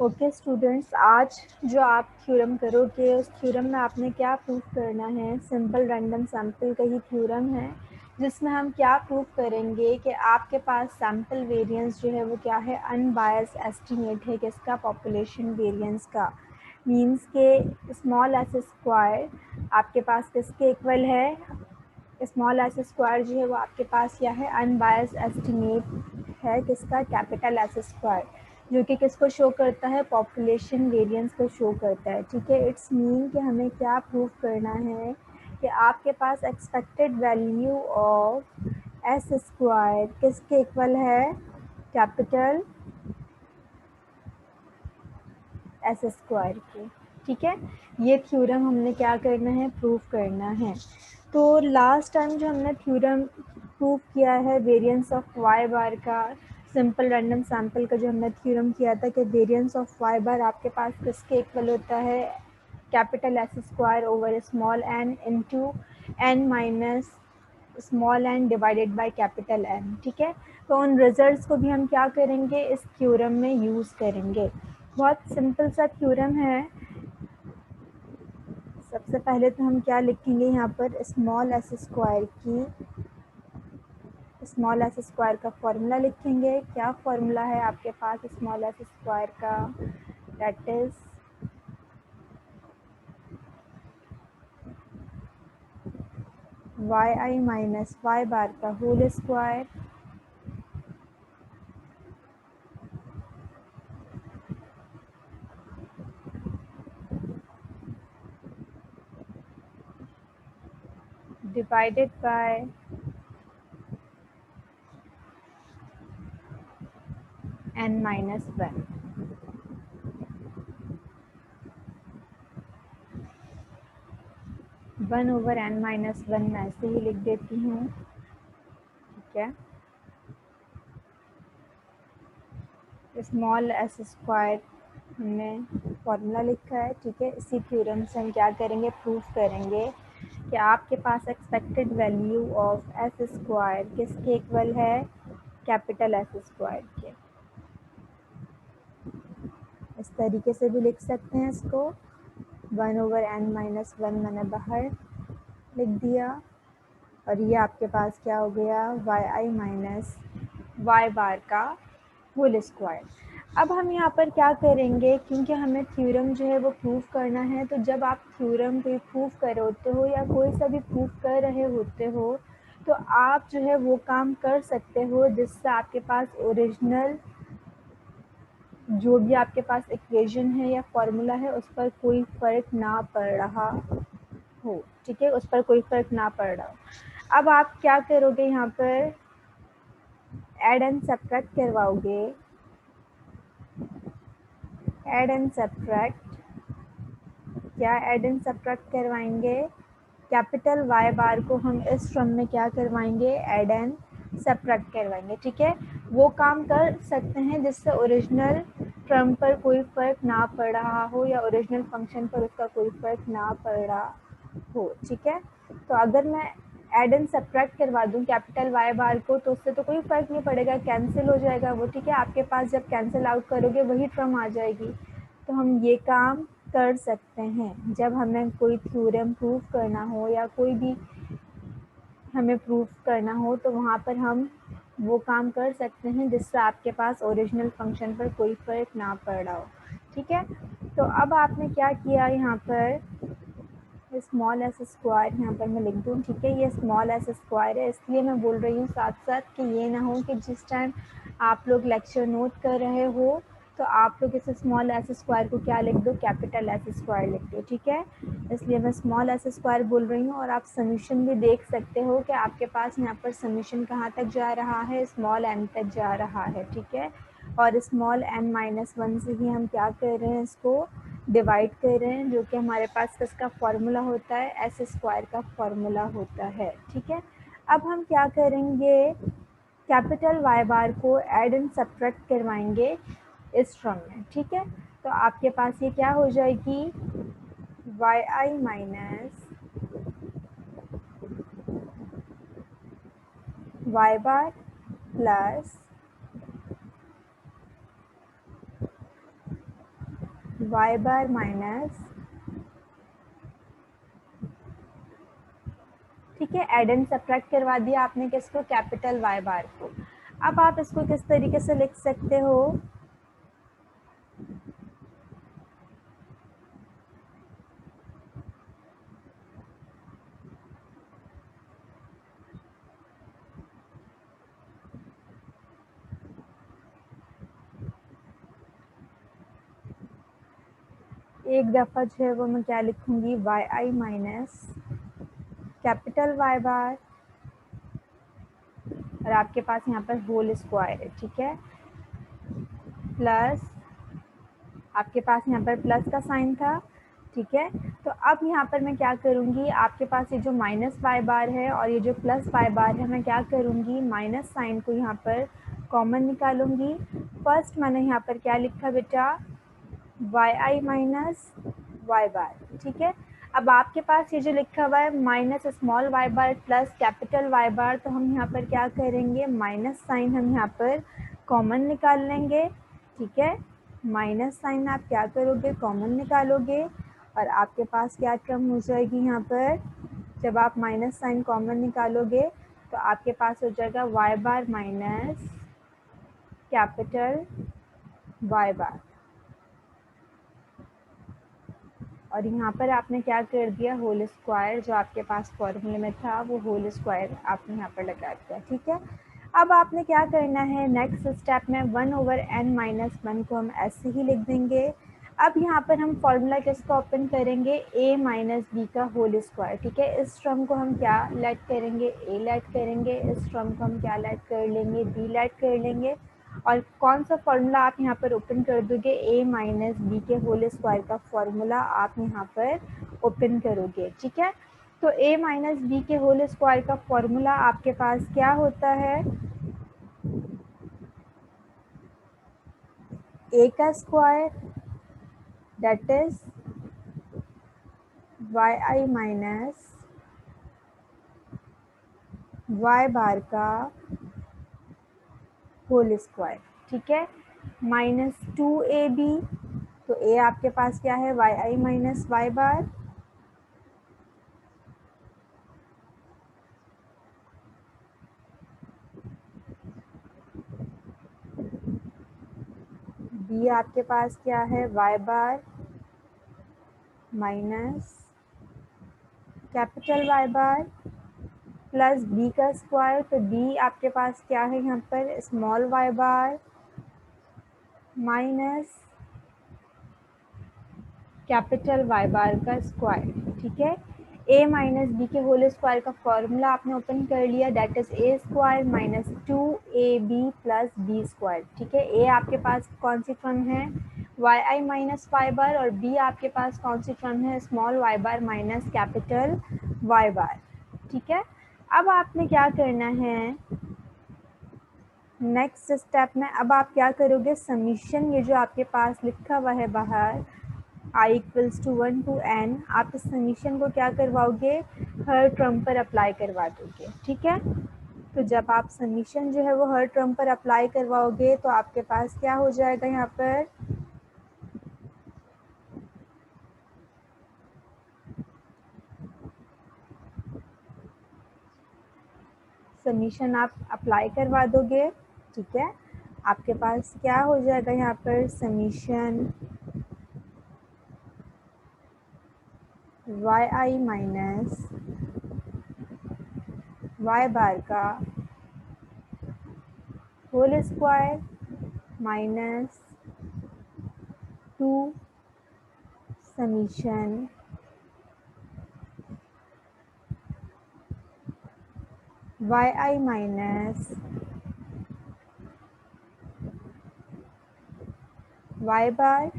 Okay students, आज जो आप थ्योरम करोगे उस थ्योरम में आपने क्या प्रूव करना है। सिंपल रैंडम सैम्पल का ही थ्योरम है जिसमें हम क्या प्रूव करेंगे कि आपके पास सैम्पल वेरिएंस जो है वो क्या है, अनबायस एस्टिमेट है किसका, पॉपुलेशन वेरिएंस का। मींस के स्मॉल एस स्क्वायर आपके पास किसके इक्वल है, स्मॉल एस स्क्वायर जो है वो आपके पास क्या है, अनबायस एस्टिमेट है किसका, कैपिटल एस स्क्वायर, जो कि किसको शो करता है, पॉपुलेशन वेरिएंस को शो करता है। ठीक है, इट्स मीन कि हमें क्या प्रूव करना है कि आपके पास expected value of S square किसके इक्वल है, कैपिटल एस स्क्वायर के। ठीक है, ये थ्योरम हमने क्या करना है, प्रूव करना है। तो लास्ट टाइम जो हमने थ्योरम प्रूव किया है वेरिएंस ऑफ वाई बार का, सिंपल रैंडम सैम्पल का जो हमने थ्योरम किया था कि वेरिएंस ऑफ वाई बार आपके पास किसके इक्वल होता है, capital S square over small n into n minus small n divided by capital N. ठीक है, तो उन रिजल्ट्स को भी हम क्या करेंगे, इस थ्योरम में यूज़ करेंगे। बहुत सिंपल सा थ्योरम है। सबसे पहले तो हम क्या लिखेंगे यहाँ पर, स्मॉल एस स्क्वायर की, स्मॉल एस स्क्वायर का फॉर्मूला लिखेंगे। क्या फॉर्मूला है आपके पास स्मॉल एस स्क्वायर का, that is y i minus y bar का whole square divided by n minus one. One over n minus one मैं ऐसे ही लिख देती हूँ। ठीक है, स्मॉल एस स्क्वायर हमने फॉर्मूला लिखा है। ठीक है, इसी थ्योरम से हम क्या करेंगे, प्रूफ करेंगे कि आपके पास expected value of S square किसके इक्वल है, कैपिटल एस स्क्वायर के। इस तरीके से भी लिख सकते हैं इसको, one over n minus one मैंने बाहर लिख दिया और ये आपके पास क्या हो गया, Y i minus y bar का होल स्क्वायर। अब हम यहाँ पर क्या करेंगे, क्योंकि हमें थ्योरम जो है वो प्रूफ करना है, तो जब आप थ्योरम कोई प्रूफ कर रहे होते हो या कोई सा भी प्रूफ कर रहे होते हो तो आप जो है वो काम कर सकते हो जिससे आपके पास ओरिजिनल जो भी आपके पास इक्वेशन है या फॉर्मूला है उस पर कोई फ़र्क ना पड़ रहा हो। ठीक है, उस पर कोई फ़र्क ना पड़ रहा हो। अब आप क्या करोगे, यहाँ पर ऐड एंड सब्ट्रैक्ट करवाओगे, ऐड एंड सब्ट्रैक्ट, क्या ऐड एंड सब्ट्रैक्ट करवाएंगे, कैपिटल वाई बार को हम इस टर्म में क्या करवाएंगे, ऐड एंड सब्ट्रैक्ट करवाएंगे। ठीक है, वो काम कर सकते हैं जिससे ओरिजिनल टर्म पर कोई फ़र्क ना पड़ रहा हो या ओरिजिनल फंक्शन पर उसका कोई फ़र्क ना पड़ रहा हो। ठीक है, तो अगर मैं ऐड एंड सब्ट्रैक्ट करवा दूँ कैपिटल वाई बार को तो उससे तो कोई फ़र्क नहीं पड़ेगा, कैंसिल हो जाएगा वो। ठीक है, आपके पास जब कैंसिल आउट करोगे वही टर्म आ जाएगी। तो हम ये काम कर सकते हैं जब हमें कोई थ्योरम प्रूव करना हो या कोई भी हमें प्रूफ करना हो तो वहाँ पर हम वो काम कर सकते हैं जिससे आपके पास ओरिजिनल फंक्शन पर कोई फ़र्क ना पड़ रहा हो। ठीक है, तो अब आपने क्या किया, यहाँ पर स्मॉल एस स्क्वायर यहाँ पर मैं लिख दूँ। ठीक है, ये स्मॉल एस स्क्वायर है, इसलिए मैं बोल रही हूँ साथ साथ कि ये ना हो कि जिस टाइम आप लोग लेक्चर नोट कर रहे हो तो आप लोग इस स्मॉल एस स्क्वायर को क्या लिख दो, कैपिटल एस स्क्वायर लिख दो। ठीक है, इसलिए मैं स्मॉल एस स्क्वायर बोल रही हूँ। और आप समीशन भी देख सकते हो कि आपके पास यहाँ पर समीशन कहाँ तक जा रहा है, स्मॉल एन तक जा रहा है। ठीक है, और स्मॉल एन माइनस वन से ही हम क्या कर रहे हैं, इसको डिवाइड कर रहे हैं, जो कि हमारे पास किसका फॉर्मूला होता है, एस स्क्वायर का फॉर्मूला होता है। ठीक है, अब हम क्या करेंगे, कैपिटल वाई बार को ऐड एंड सब्ट्रैक्ट करवाएंगे इस टर्म में। ठीक है, तो आपके पास ये क्या हो जाएगी, Y i minus y bar plus Y bar minus, ठीक है, एड एंड सब्ट्रैक्ट करवा दिया आपने किसको, कैपिटल वाई बार को। अब आप इसको किस तरीके से लिख सकते हो, एक दफ़ा जो है वो मैं क्या लिखूंगी, Y i minus capital y बार, और आपके पास यहाँ पर होल स्क्वायर है, ठीक है, प्लस आपके पास यहाँ पर प्लस का साइन था, ठीक है। तो अब यहाँ पर मैं क्या करूँगी, आपके पास ये जो माइनस वाई बार है और ये जो प्लस वाई बार है, मैं क्या करूँगी, माइनस साइन को यहाँ पर कॉमन निकालूंगी। फर्स्ट मैंने यहाँ पर क्या लिखा बेटा, वाई आई माइनस वाई बार, ठीक है। अब आपके पास ये जो लिखा हुआ है minus small y bar plus capital y बार, तो हम यहाँ पर क्या करेंगे, माइनस साइन हम यहाँ पर कॉमन निकाल लेंगे, ठीक है। माइनस साइन आप क्या करोगे, कॉमन निकालोगे, और आपके पास क्या टर्म हो जाएगी यहाँ पर, जब आप माइनस साइन कॉमन निकालोगे तो आपके पास हो जाएगा Y bar minus capital y बार, और यहाँ पर आपने क्या कर दिया, होल स्क्वायर जो आपके पास फॉर्मूले में था वो होल स्क्वायर आपने यहाँ पर लगा दिया, ठीक है। अब आपने क्या करना है, नेक्स्ट स्टेप में 1/n-1 को हम ऐसे ही लिख देंगे। अब यहाँ पर हम फॉर्मूला किसका ओपन करेंगे, a माइनस बी का होल स्क्वायर, ठीक है। इस टर्म को हम क्या लेट करेंगे, a लेट करेंगे, इस टर्म को हम क्या लेट कर लेंगे, b लेट कर लेंगे, और कौन सा फॉर्मूला आप यहाँ पर ओपन कर दोगे, a माइनस बी के होल स्क्वायर का फॉर्मूला आप यहाँ पर ओपन करोगे, ठीक है। तो a माइनस बी के होल स्क्वायर का फॉर्मूला आपके पास क्या होता है, a का square that is y i minus y bar का होल स्क्वायर, ठीक है, माइनस 2ab, तो a आपके पास क्या है, Y i minus y bar, b आपके पास क्या है, Y bar minus capital y bar plus b का स्क्वायर, तो b आपके पास क्या है यहाँ पर, small y bar minus capital y bar का स्क्वायर, ठीक है। a माइनस बी के होल स्क्वायर का फॉर्मूला आपने ओपन कर लिया, that is a square minus 2ab plus b square, ठीक है। a आपके पास कौन सी टर्म है, वाई आई माइनस वाई बार, और b आपके पास कौन सी टर्म है, small y bar minus capital y बार, ठीक है। अब आपने क्या करना है, नेक्स्ट स्टेप में अब आप क्या करोगे, समीशन ये जो आपके पास लिखा हुआ है बाहर i equals to 1 to n, आप इस समीशन को क्या करवाओगे, हर टर्म पर अप्लाई करवा दोगे, ठीक है। तो जब आप समीशन जो है वो हर टर्म पर अप्लाई करवाओगे तो आपके पास क्या हो जाएगा, यहाँ पर समीशन आप अप्लाई करवा दोगे, ठीक है। आपके पास क्या हो जाएगा, यहाँ पर summation y i minus y bar का whole square minus 2 summation y i minus y bar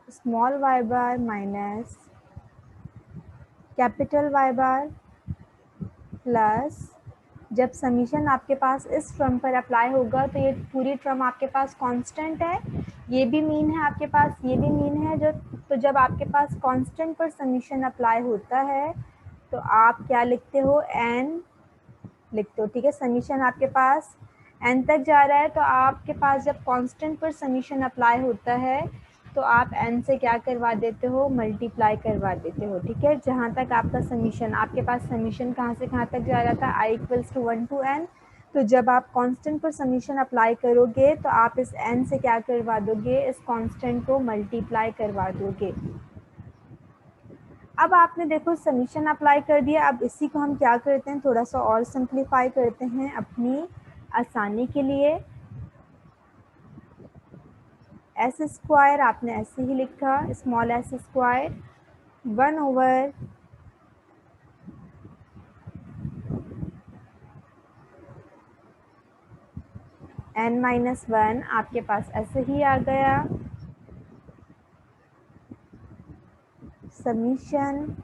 small y bar minus capital y bar plus, जब समीशन आपके पास इस टर्म पर अप्लाई होगा तो ये पूरी टर्म आपके पास कांस्टेंट है, ये भी मीन है आपके पास, ये भी मीन है, जो तो जब आपके पास कांस्टेंट पर समीशन अप्लाई होता है तो आप क्या लिखते हो, n लिखते हो, ठीक है। समीशन आपके पास n तक जा रहा है तो आपके पास जब कांस्टेंट पर समीशन अप्लाई होता है तो आप n से क्या करवा देते हो, मल्टीप्लाई करवा देते हो। ठीक है, जहाँ तक आपका समीशन, आपके पास समीशन कहाँ से कहाँ तक जा रहा था, i = 1 to n। तो जब आप कांस्टेंट पर समीशन अप्लाई करोगे तो आप इस n से क्या करवा दोगे, इस कांस्टेंट को मल्टीप्लाई करवा दोगे। अब आपने देखो समीशन अप्लाई कर दिया। अब इसी को हम क्या करते हैं, थोड़ा सा और सिंप्लीफाई करते हैं अपनी आसानी के लिए। एस स्क्वायर आपने ऐसे ही लिखा, स्मॉल एस स्क्वायर 1/n - 1 आपके पास ऐसे ही आ गया। समीशन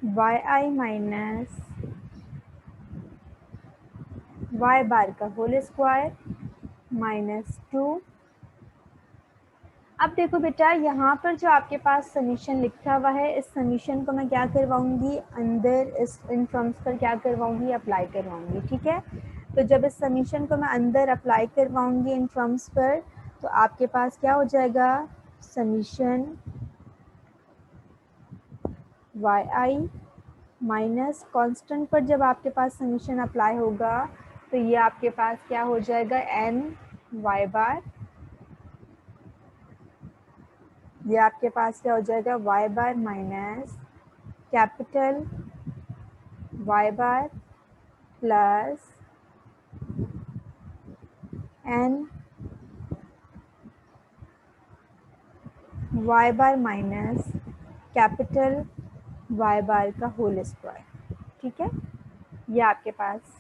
yi माइनस y बार का होल स्क्वायर -2। अब देखो बेटा, यहाँ पर जो आपके पास समीशन लिखा हुआ है, इस समीशन को मैं क्या करवाऊंगी, अंदर इस इन टर्म्स पर क्या करवाऊंगी, अप्लाई करवाऊंगी। ठीक है, तो जब इस समीशन को मैं अंदर अप्लाई करवाऊंगी इन टर्म्स पर, तो आपके पास क्या हो जाएगा, समीशन yi माइनस कांस्टेंट पर जब आपके पास समीशन अप्लाई होगा तो ये आपके पास क्या हो जाएगा, n y बार। ये आपके पास क्या हो जाएगा, y बार माइनस कैपिटल y बार प्लस n y बार माइनस कैपिटल y बार का होल स्क्वायर। ठीक है, ये आपके पास